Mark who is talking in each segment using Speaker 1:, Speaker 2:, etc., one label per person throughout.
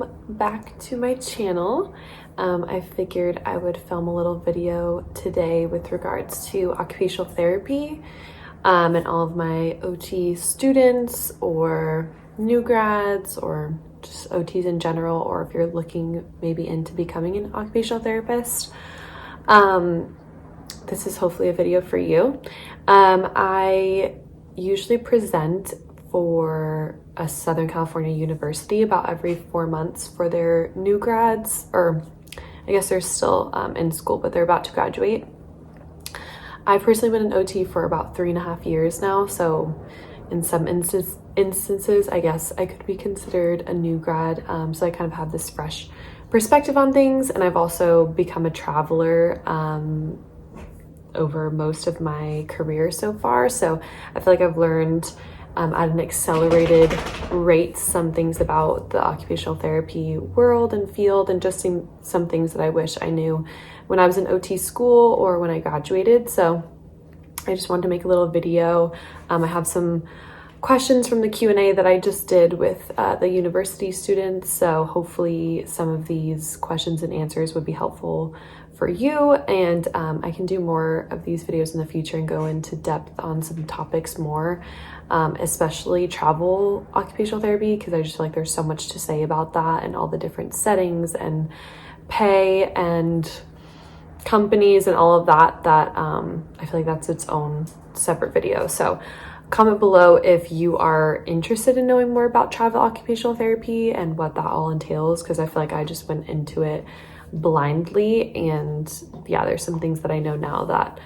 Speaker 1: welcome back to my channel. I figured I would film a little video today with regards to occupational therapy and all of my OT students or new grads or just OTs in general, or if you're looking maybe into becoming an occupational therapist. This is hopefully a video for you. I usually present for a Southern California university about every 4 months for their new grads, or I guess they're still in school, but they're about to graduate. I've personally been an OT for about 3.5 years now, so in some instances, I guess I could be considered a new grad. So I kind of have this fresh perspective on things, and I've also become a traveler over most of my career so far. So I feel like I've learned at an accelerated rate some things about the occupational therapy world and field, and just some things that I wish I knew when I was in OT school or when I graduated. So I just wanted to make a little video. I have some questions from the Q&A that I just did with the university students, so hopefully some of these questions and answers would be helpful for you, and I can do more of these videos in the future and go into depth on some topics more, especially travel occupational therapy, because I just feel like there's so much to say about that and all the different settings and pay and companies and all of that I feel like that's its own separate video. So comment below if you are interested in knowing more about travel occupational therapy and what that all entails, because I feel like I just went into it blindly, and yeah, there's some things that I know now that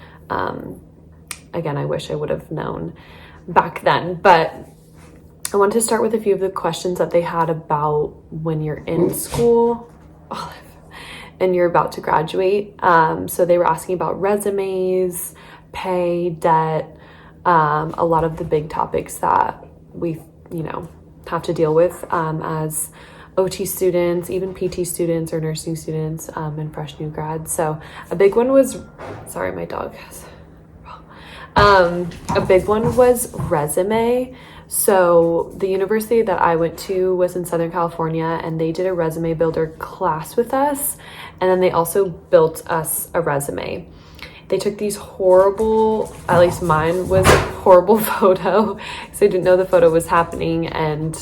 Speaker 1: again, I wish I would have known back then. But I want to start with a few of the questions that they had about when you're in school and you're about to graduate. So they were asking about resumes, pay, debt, a lot of the big topics that we, have to deal with as OT students, even PT students or nursing students, and fresh new grads. So a big one was, sorry, my dog has, a big one was resume. So the university that I went to was in Southern California, and they did a resume builder class with us. And then they also built us a resume. They took these horrible, at least mine was a horrible photo, because I didn't know the photo was happening, and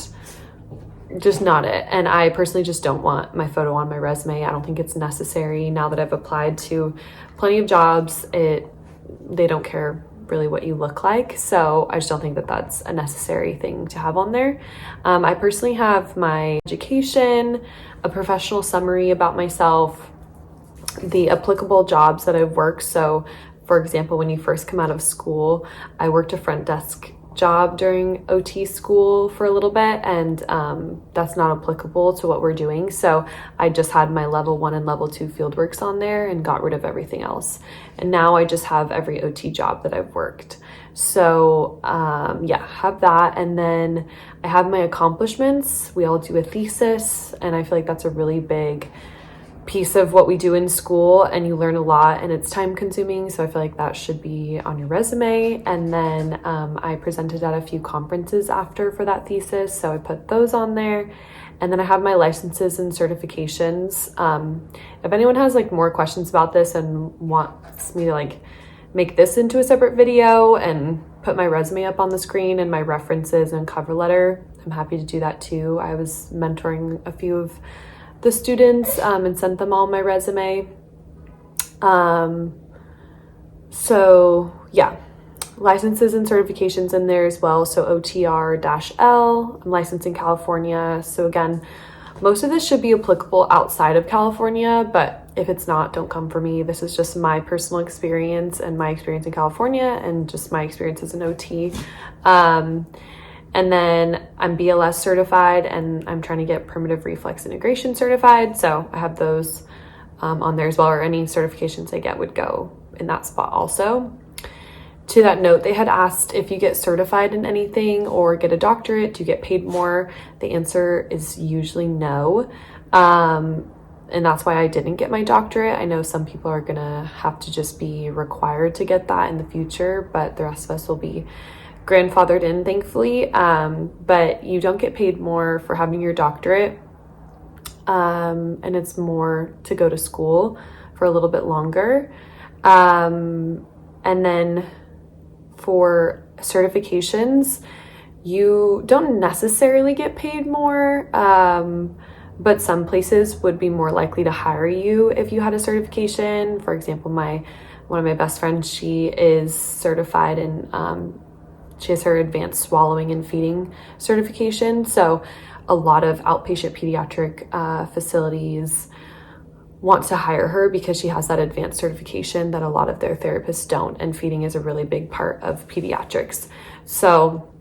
Speaker 1: just not it. And I personally just don't want my photo on my resume. I don't think it's necessary. Now that I've applied to plenty of jobs, they don't care really what you look like. So I just don't think that that's a necessary thing to have on there. I personally have my education, a professional summary about myself, the applicable jobs that I've worked. So for example, when you first come out of school, I worked a front desk job during OT school for a little bit, and that's not applicable to what we're doing. So I just had my level 1 and level 2 fieldworks on there and got rid of everything else. And now I just have every OT job that I've worked. So yeah, have that. And then I have my accomplishments. We all do a thesis, and I feel like that's a really big piece of what we do in school, and you learn a lot, and it's time consuming. So I feel like that should be on your resume. And then I presented at a few conferences after for that thesis, so I put those on there. And then I have my licenses and certifications. If anyone has more questions about this and wants me to make this into a separate video and put my resume up on the screen and my references and cover letter, I'm happy to do that too. I was mentoring a few of the students and sent them all my resume. So yeah, licenses and certifications in there as well. So OTR-L, I'm licensed in California. So again, most of this should be applicable outside of California, but if it's not, don't come for me. This is just my personal experience and my experience in California and just my experience as an OT. And then I'm BLS certified, and I'm trying to get primitive reflex integration certified. So I have those on there as well, or any certifications I get would go in that spot also. To that note, they had asked if you get certified in anything or get a doctorate, do you get paid more? The answer is usually no. And that's why I didn't get my doctorate. I know some people are gonna have to just be required to get that in the future, but the rest of us will be grandfathered in, thankfully. But you don't get paid more for having your doctorate. and it's more to go to school for a little bit longer. And then for certifications, you don't necessarily get paid more, but some places would be more likely to hire you if you had a certification. For example, one of my best friends, she is certified in, she has her advanced swallowing and feeding certification. So a lot of outpatient pediatric facilities want to hire her because she has that advanced certification that a lot of their therapists don't, and feeding is a really big part of pediatrics. So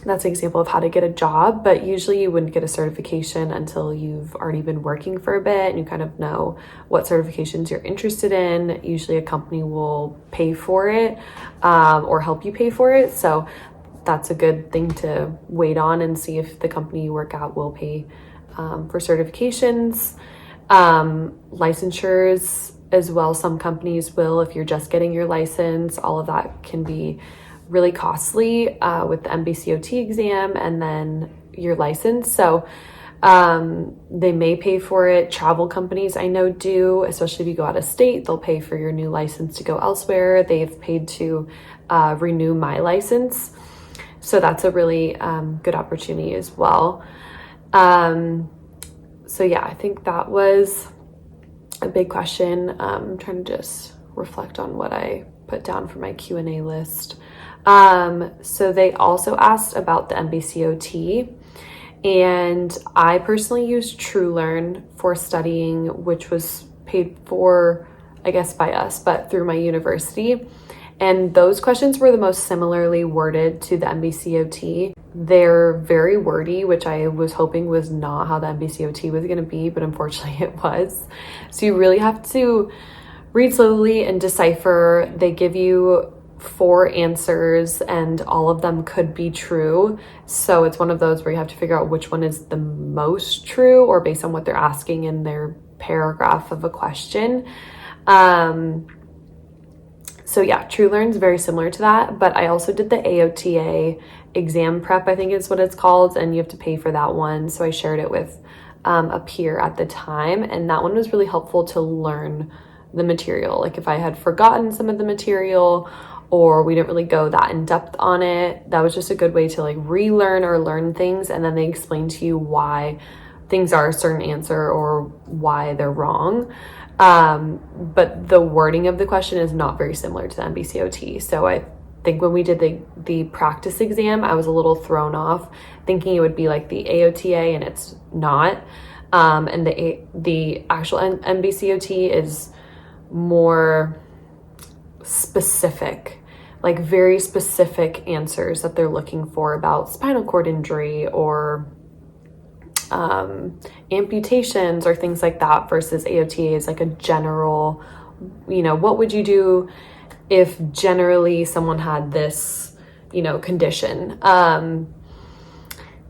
Speaker 1: that's an example of how to get a job, but usually you wouldn't get a certification until you've already been working for a bit and you kind of know what certifications you're interested in. Usually a company will pay for it, or help you pay for it. So that's a good thing to wait on and see if the company you work at will pay for certifications. Licensures as well. Some companies will, if you're just getting your license. All of that can be really costly with the NBCOT exam and then your license. So they may pay for it. Travel companies I know do, especially if you go out of state, they'll pay for your new license to go elsewhere. They've paid to renew my license. So that's a really good opportunity as well. So yeah, I think that was a big question. I'm trying to just reflect on what I put down for my Q&A list. So they also asked about the NBCOT, and I personally used TrueLearn for studying, which was paid for, I guess, by us, but through my university. And those questions were the most similarly worded to the NBCOT. They're very wordy, which I was hoping was not how the NBCOT was going to be, but unfortunately it was. So you really have to read slowly and decipher. They give you 4 answers and all of them could be true. So it's one of those where you have to figure out which one is the most true, or based on what they're asking in their paragraph of a question. So yeah, TrueLearn's very similar to that, but I also did the AOTA exam prep, I think is what it's called, and you have to pay for that one. So I shared it with a peer at the time, and that one was really helpful to learn the material. Like if I had forgotten some of the material or we didn't really go that in depth on it, that was just a good way to like relearn or learn things, and then they explain to you why things are a certain answer or why they're wrong. But the wording of the question is not very similar to the NBCOT. So I think when we did the practice exam, I was a little thrown off thinking it would be like the AOTA, and it's not. And the actual NBCOT is more specific, like very specific answers that they're looking for about spinal cord injury or amputations or things like that, versus AOTA is like a general, what would you do if generally someone had this, condition.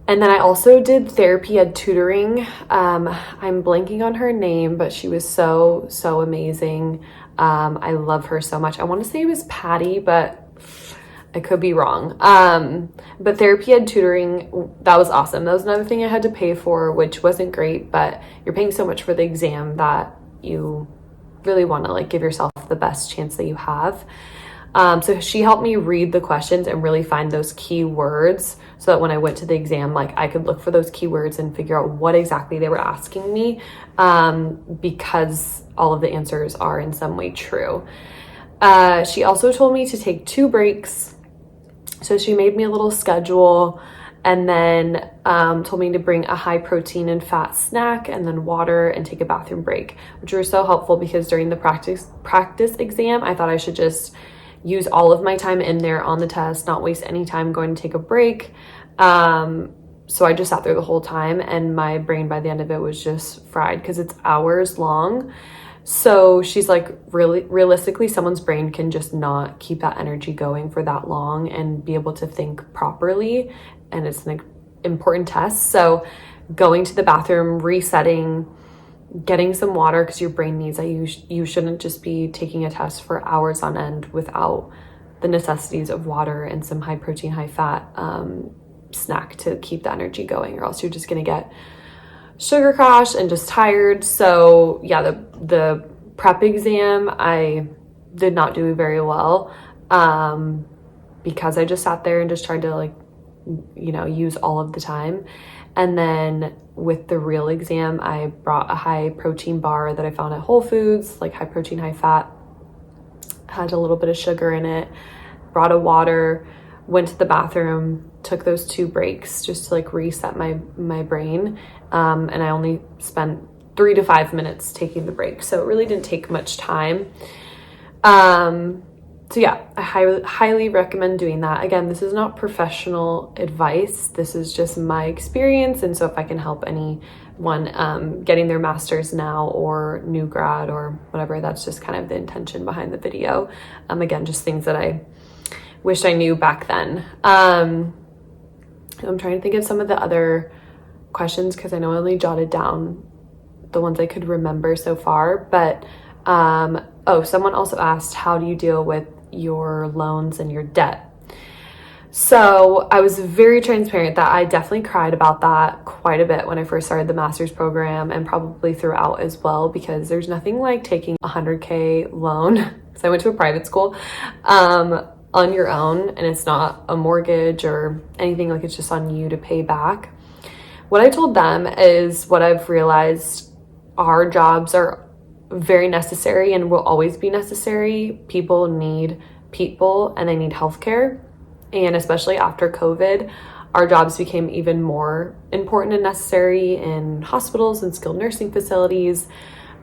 Speaker 1: And then I also did therapy ed tutoring. I'm blanking on her name, but she was so amazing. I love her so much. I want to say it was Patty, but I could be wrong. But therapy ed tutoring, that was awesome. That was another thing I had to pay for, which wasn't great, but you're paying so much for the exam that you really want to like give yourself the best chance that you have. So she helped me read the questions and really find those key words so that when I went to the exam, like I could look for those keywords and figure out what exactly they were asking me, because all of the answers are in some way true. She also told me to take 2 breaks. So she made me a little schedule and then told me to bring a high protein and fat snack and then water and take a bathroom break, which were so helpful because during the practice exam, I thought I should just use all of my time in there on the test, not waste any time going to take a break. So I just sat there the whole time, and my brain by the end of it was just fried because it's hours long. So she's like, really, realistically, someone's brain can just not keep that energy going for that long and be able to think properly. And it's an important test. So going to the bathroom, resetting, getting some water because your brain needs that. You shouldn't just be taking a test for hours on end without the necessities of water and some high protein, high fat snack to keep the energy going, or else you're just going to get sugar crash and just tired. So yeah, the prep exam, I did not do very well, because I just sat there and just tried to like, you know, use all of the time. And then with the real exam, I brought a high protein bar that I found at Whole Foods, like high protein, high fat, had a little bit of sugar in it, brought a water, went to the bathroom, took those 2 breaks just to like reset my brain. And I only spent 3 to 5 minutes taking the break. So it really didn't take much time. So yeah, I highly recommend doing that. Again, this is not professional advice. This is just my experience. And so if I can help anyone getting their master's now or new grad or whatever, that's just kind of the intention behind the video. Again, just things that I wish I knew back then. I'm trying to think of some of the other questions because I know I only jotted down the ones I could remember so far. But someone also asked, how do you deal with your loans and your debt? So I was very transparent that I definitely cried about that quite a bit when I first started the master's program, and probably throughout as well, because there's nothing like taking a $100K loan, because I went to a private school, on your own, and it's not a mortgage or anything, like it's just on you to pay back. What I told them is what I've realized: our jobs are very necessary and will always be necessary. People need people and they need healthcare. And especially after COVID, our jobs became even more important and necessary in hospitals and skilled nursing facilities,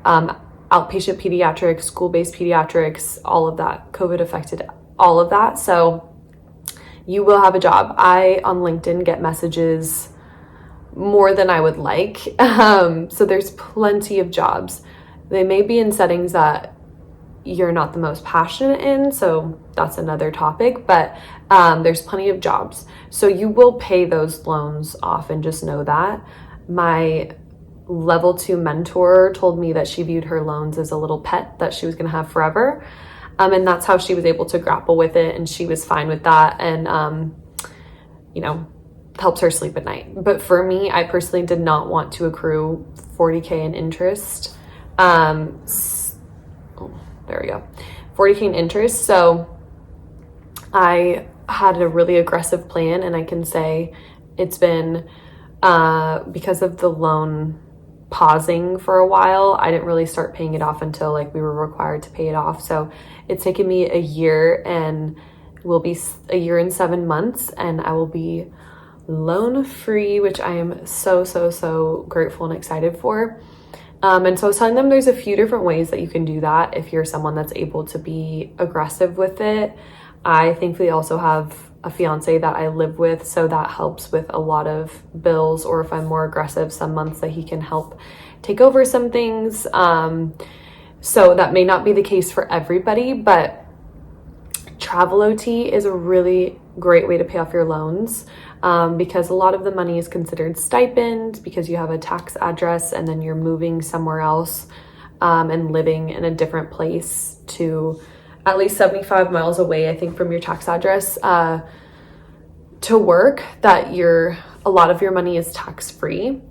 Speaker 1: outpatient pediatrics, school-based pediatrics, all of that. COVID affected all of that. So you will have a job. I, on LinkedIn, get messages more than I would like. So there's plenty of jobs. They may be in settings that you're not the most passionate in, so that's another topic, but there's plenty of jobs. So you will pay those loans off, and just know that. My level 2 mentor told me that she viewed her loans as a little pet that she was going to have forever. And that's how she was able to grapple with it, and she was fine with that, and, you know, helps her sleep at night. But for me, I personally did not want to accrue $40K in interest. There we go, $40K in interest. So I had a really aggressive plan, and I can say it's been, because of the loan pausing for a while, I didn't really start paying it off until like we were required to pay it off. So it's taken me a year, and will be a year and 7 months, and I will be loan free, which I am so grateful and excited for. And so I was telling them there's a few different ways that you can do that if you're someone that's able to be aggressive with it. I thankfully also have a fiance that I live with, so that helps with a lot of bills, or if I'm more aggressive some months, that he can help take over some things. So that may not be the case for everybody, but Traveloti is a really great way to pay off your loans, because a lot of the money is considered stipend because you have a tax address and then you're moving somewhere else, and living in a different place to at least 75 miles away, I think, from your tax address, to work, that a lot of your money is tax-free,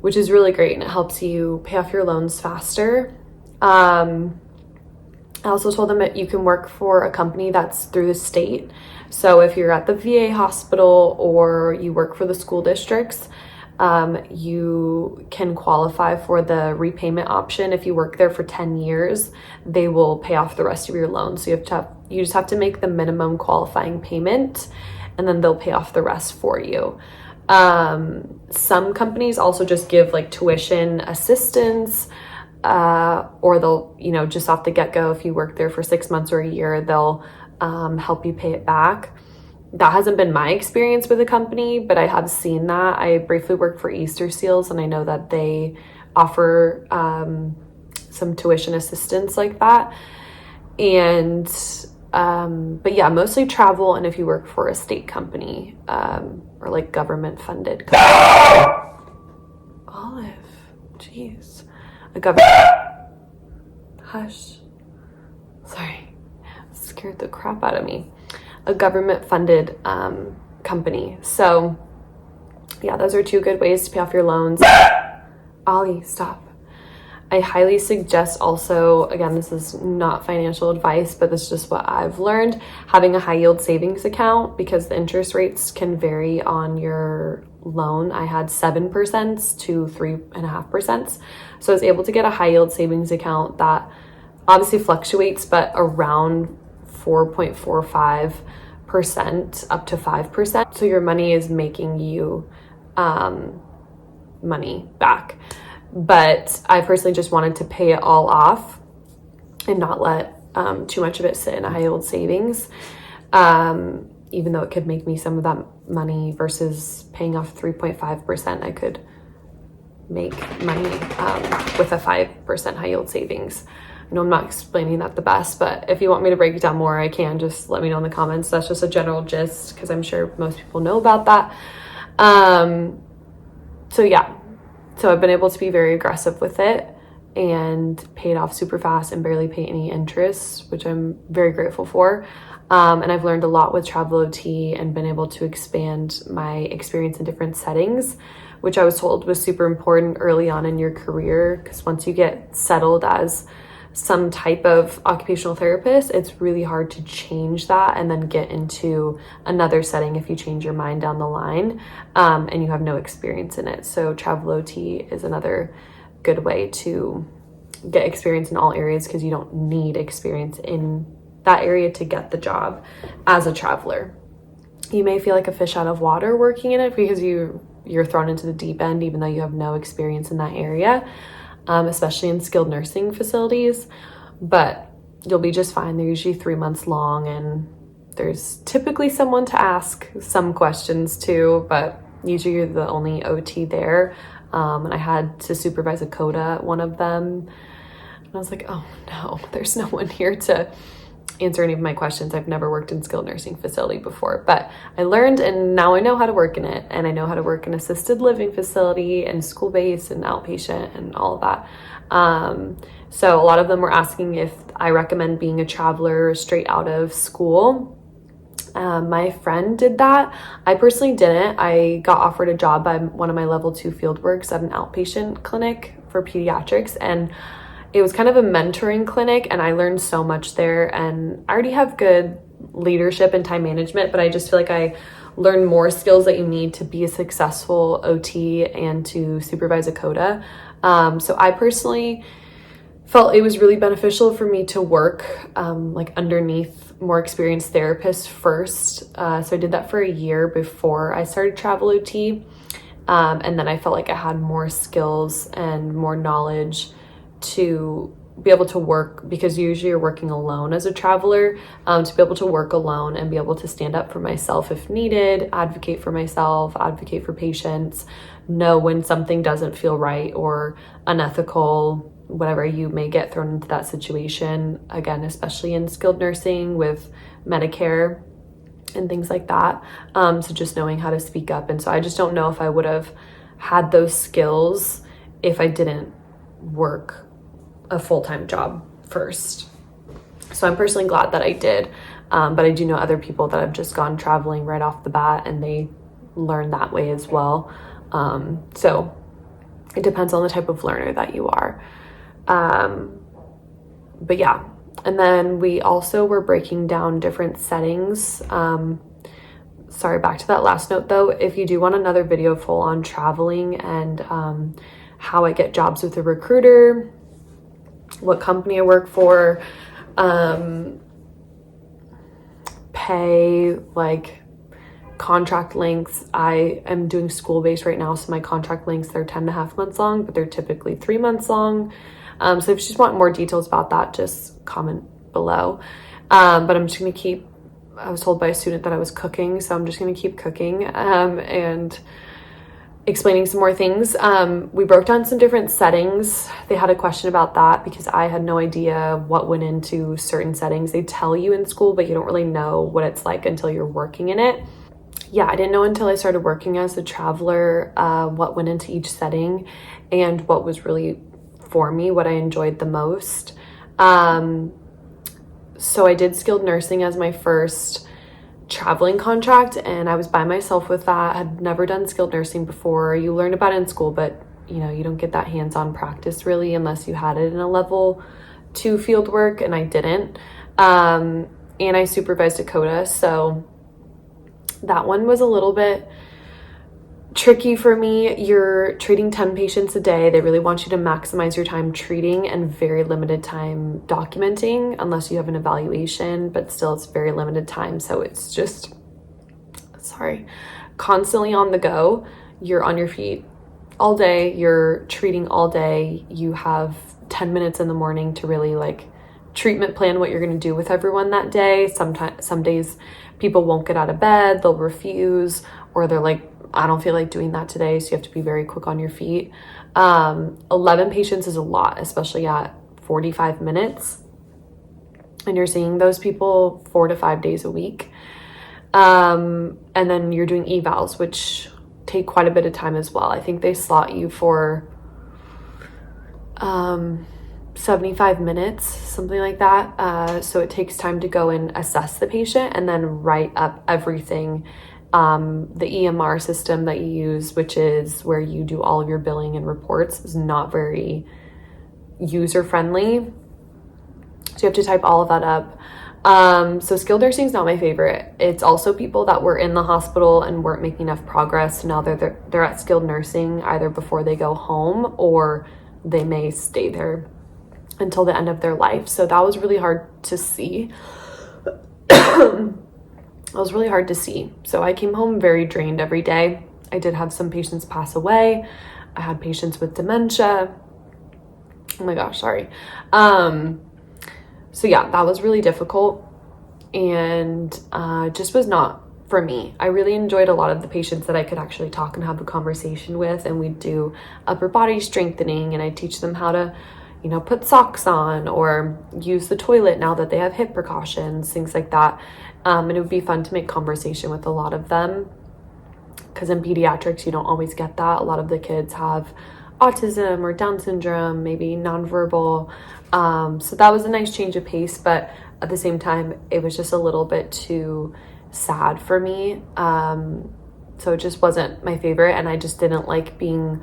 Speaker 1: which is really great, and it helps you pay off your loans faster. I also told them that you can work for a company that's through the state. So if you're at the VA hospital or you work for the school districts, you can qualify for the repayment option. If you work there for 10 years, they will pay off the rest of your loan. So you just have to make the minimum qualifying payment, and then they'll pay off the rest for you. Some companies also just give like tuition assistance, or they'll, just off the get-go, if you work there for 6 months or a year, they'll help you pay it back. That hasn't been my experience with a company, but I have seen that. I briefly worked for Easter Seals, and I know that they offer some tuition assistance like that. And but yeah, mostly travel, and if you work for a state company, or like government funded Olive, jeez. A government, hush, sorry, scared the crap out of me. A government funded company. So yeah, those are 2 good ways to pay off your loans. Ollie, stop. I highly suggest also, again, this is not financial advice, but this is just what I've learned, having a high yield savings account, because the interest rates can vary on your loan. I had 7% to 3.5%. So I was able to get a high yield savings account that obviously fluctuates, but around 4.45% up to 5%. So your money is making you money back. But I personally just wanted to pay it all off and not let too much of it sit in a high yield savings, even though it could make me some of that money versus paying off 3.5%. I could make money with a 5% high yield savings. I know I'm not explaining that the best, but if you want me to break it down more, I can. Just let me know in the comments. That's just a general gist, because I'm sure most people know about that. So yeah. So I've been able to be very aggressive with it and pay it off super fast and barely pay any interest, which I'm very grateful for. And I've learned a lot with Travel OT and been able to expand my experience in different settings, which I was told was super important early on in your career, because once you get settled as some type of occupational therapist, it's really hard to change that and then get into another setting if you change your mind down the line and you have no experience in it. So Travel OT is another good way to get experience in all areas, because you don't need experience in that area to get the job as a traveler. You may feel like a fish out of water working in it because you're thrown into the deep end even though you have no experience in that area. Especially in skilled nursing facilities, but you'll be just fine. They're usually 3 months long, and there's typically someone to ask some questions to, but usually you're the only OT there. And I had to supervise a CODA at one of them, and I was like, oh no, there's no one here to answer any of my questions. I've never worked in skilled nursing facility before, but I learned, and now I know how to work in it, and I know how to work in assisted living facility and school-based and outpatient and all of that. So a lot of them were asking if I recommend being a traveler straight out of school. My friend did that. I personally didn't. I got offered a job by one of my level 2 fieldworks at an outpatient clinic for pediatrics, and it was kind of a mentoring clinic, and I learned so much there, and I already have good leadership and time management, but I just feel like I learned more skills that you need to be a successful OT and to supervise a CODA. So I personally felt it was really beneficial for me to work like underneath more experienced therapists first. So I did that for a year before I started Travel OT. And then I felt like I had more skills and more knowledge to be able to work, because usually you're working alone as a traveler, to be able to work alone and be able to stand up for myself if needed, advocate for myself, advocate for patients, know when something doesn't feel right or unethical, whatever. You may get thrown into that situation, again, especially in skilled nursing with Medicare and things like that. So just knowing how to speak up. And so I just don't know if I would have had those skills if I didn't work a full-time job first. So I'm personally glad that I did. But I do know other people that have just gone traveling right off the bat and they learn that way as well. So it depends on the type of learner that you are. But yeah. And then we also were breaking down different settings. Sorry, back to that last note though. If you do want another video full on traveling and how I get jobs with a recruiter, what company I work for, pay, like contract lengths. I am doing school-based right now, so my contract lengths, they're 10.5 months long, but they're typically 3 months long. So if you just want more details about that, just comment below. But I'm just gonna keep, I was told by a student that I was cooking, so I'm just gonna keep cooking and explaining some more things. We broke down some different settings. They had a question about that because I had no idea what went into certain settings. They tell you in school, but you don't really know what it's like until you're working in it. Yeah, I didn't know until I started working as a traveler what went into each setting and what was really for me, what I enjoyed the most. So I did skilled nursing as my first traveling contract, and I was by myself with that. I had never done skilled nursing before. You learn about it in school, but you don't get that hands-on practice really unless you had it in a level 2 field work, and I didn't. And I supervised a CODA, so that one was a little bit tricky for me. You're treating 10 patients a day. They really want you to maximize your time treating and very limited time documenting, unless you have an evaluation, but still it's very limited time. So it's just, constantly on the go. You're on your feet all day, you're treating all day. You have 10 minutes in the morning to really like treatment plan what you're going to do with everyone that day. Some days people won't get out of bed, they'll refuse, or they're like, I don't feel like doing that today. So you have to be very quick on your feet. 11 patients is a lot, especially at 45 minutes. And you're seeing those people 4 to 5 days a week. And then you're doing evals, which take quite a bit of time as well. I think they slot you for 75 minutes, something like that. So it takes time to go and assess the patient and then write up everything. The EMR system that you use, which is where you do all of your billing and reports, is not very user-friendly. So you have to type all of that up. So skilled nursing is not my favorite. It's also people that were in the hospital and weren't making enough progress. Now they're at skilled nursing either before they go home, or they may stay there until the end of their life. So that was really hard to see. So I came home very drained every day. I did have some patients pass away. I had patients with dementia. Oh my gosh, sorry. So yeah, that was really difficult, and just was not for me. I really enjoyed a lot of the patients that I could actually talk and have a conversation with, and we'd do upper body strengthening, and I teach them how to, put socks on or use the toilet now that they have hip precautions, things like that. And it would be fun to make conversation with a lot of them, because in pediatrics, you don't always get that. A lot of the kids have autism or Down syndrome, maybe nonverbal. So that was a nice change of pace, but at the same time, it was just a little bit too sad for me. So it just wasn't my favorite, and I just didn't like being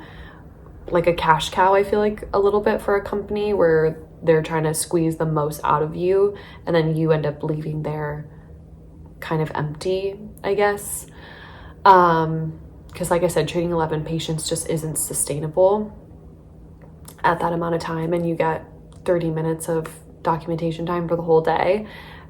Speaker 1: like a cash cow, I feel like, a little bit for a company where they're trying to squeeze the most out of you, and then you end up leaving there kind of empty, I guess. Because like I said, treating 11 patients just isn't sustainable at that amount of time, and you get 30 minutes of documentation time for the whole day.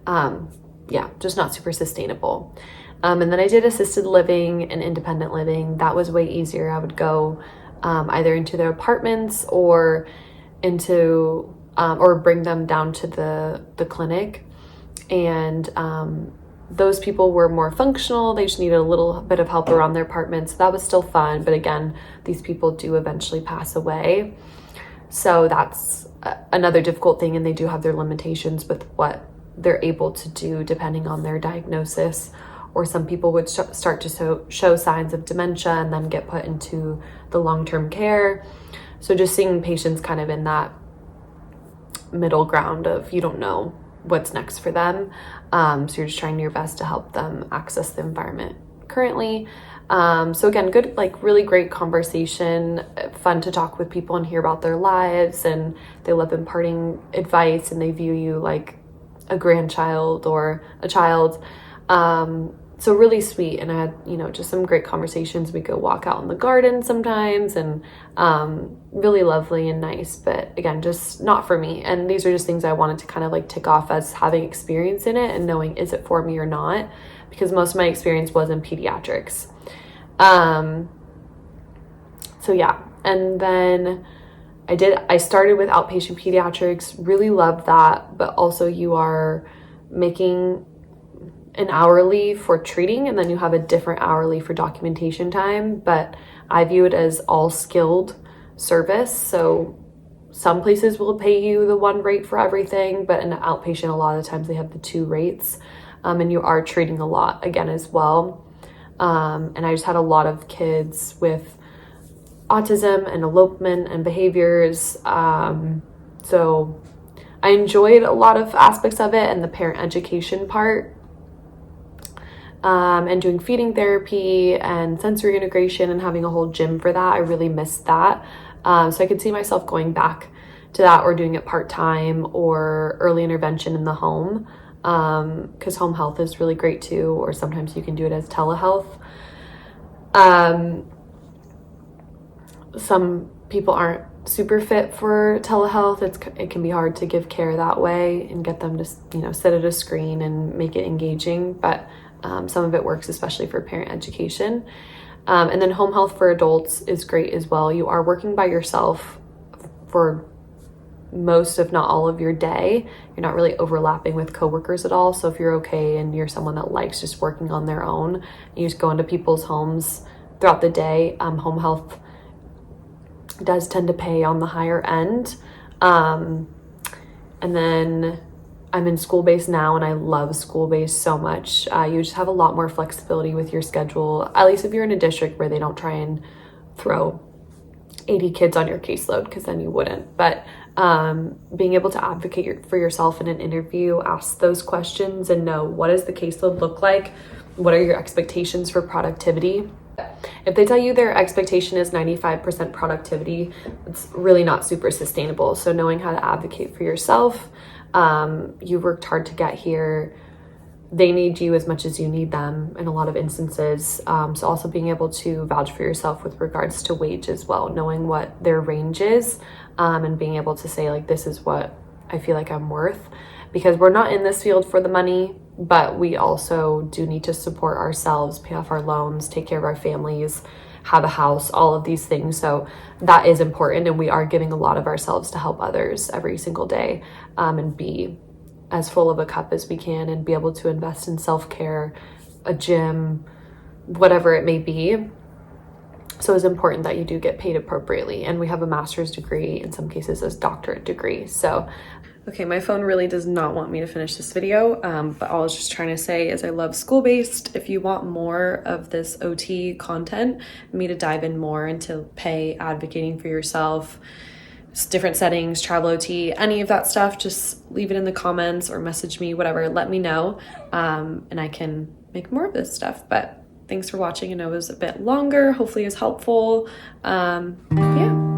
Speaker 1: Yeah, just not super sustainable. And then I did assisted living and independent living. That was way easier. I would go either into their apartments or into or bring them down to the clinic, and those people were more functional. They just needed a little bit of help around their apartments. So that was still fun, but again, these people do eventually pass away, so that's another difficult thing, and they do have their limitations with what they're able to do depending on their diagnosis. Or some people would start to show signs of dementia and then get put into the long-term care. So just seeing patients kind of in that middle ground of you don't know what's next for them. So you're just trying your best to help them access the environment currently. So again, good, like really great conversation, fun to talk with people and hear about their lives, and they love imparting advice, and they view you like a grandchild or a child. So really sweet. And I had, just some great conversations. We go walk out in the garden sometimes, and really lovely and nice, but again, just not for me. And these are just things I wanted to kind of like tick off as having experience in it and knowing, is it for me or not? Because most of my experience was in pediatrics. So yeah, and then I started with outpatient pediatrics, really loved that, but also you are making an hourly for treating, and then you have a different hourly for documentation time, but I view it as all skilled service. So some places will pay you the one rate for everything, but in outpatient, a lot of the times they have the 2 rates, and you are treating a lot again as well. And I just had a lot of kids with autism and elopement and behaviors. So I enjoyed a lot of aspects of it, and the parent education part. and doing feeding therapy and sensory integration and having a whole gym for that. I really missed that. So I could see myself going back to that or doing it part-time or early intervention in the home, because home health is really great too, or sometimes you can do it as telehealth. Some people aren't super fit for telehealth. It can be hard to give care that way and get them to, sit at a screen and make it engaging, but some of it works, especially for parent education. And then home health for adults is great as well. You are working by yourself for most, if not all, of your day. You're not really overlapping with coworkers at all. So if you're okay and you're someone that likes just working on their own, you just go into people's homes throughout the day. Home health does tend to pay on the higher end. And then I'm in school-based now, and I love school-based so much. You just have a lot more flexibility with your schedule, at least if you're in a district where they don't try and throw 80 kids on your caseload, because then you wouldn't. But being able to advocate for yourself in an interview, ask those questions and know, what does the caseload look like? What are your expectations for productivity? If they tell you their expectation is 95% productivity, it's really not super sustainable. So knowing how to advocate for yourself, you worked hard to get here. They need you as much as you need them in a lot of instances. So also being able to vouch for yourself with regards to wage as well, knowing what their range is, and being able to say, like, this is what I feel like I'm worth, because we're not in this field for the money, but we also do need to support ourselves, pay off our loans, take care of our families, have a house, all of these things. So that is important, and we are giving a lot of ourselves to help others every single day, and be as full of a cup as we can, and be able to invest in self-care, a gym, whatever it may be. So it's important that you do get paid appropriately. And we have a master's degree, in some cases a doctorate degree. So, okay, my phone really does not want me to finish this video, but all I was just trying to say is I love school-based. If you want more of this OT content, me to dive in more into pay, advocating for yourself, different settings, travel OT, any of that stuff, just leave it in the comments or message me, whatever, let me know, and I can make more of this stuff. But thanks for watching. I know it was a bit longer, hopefully it was helpful. Yeah.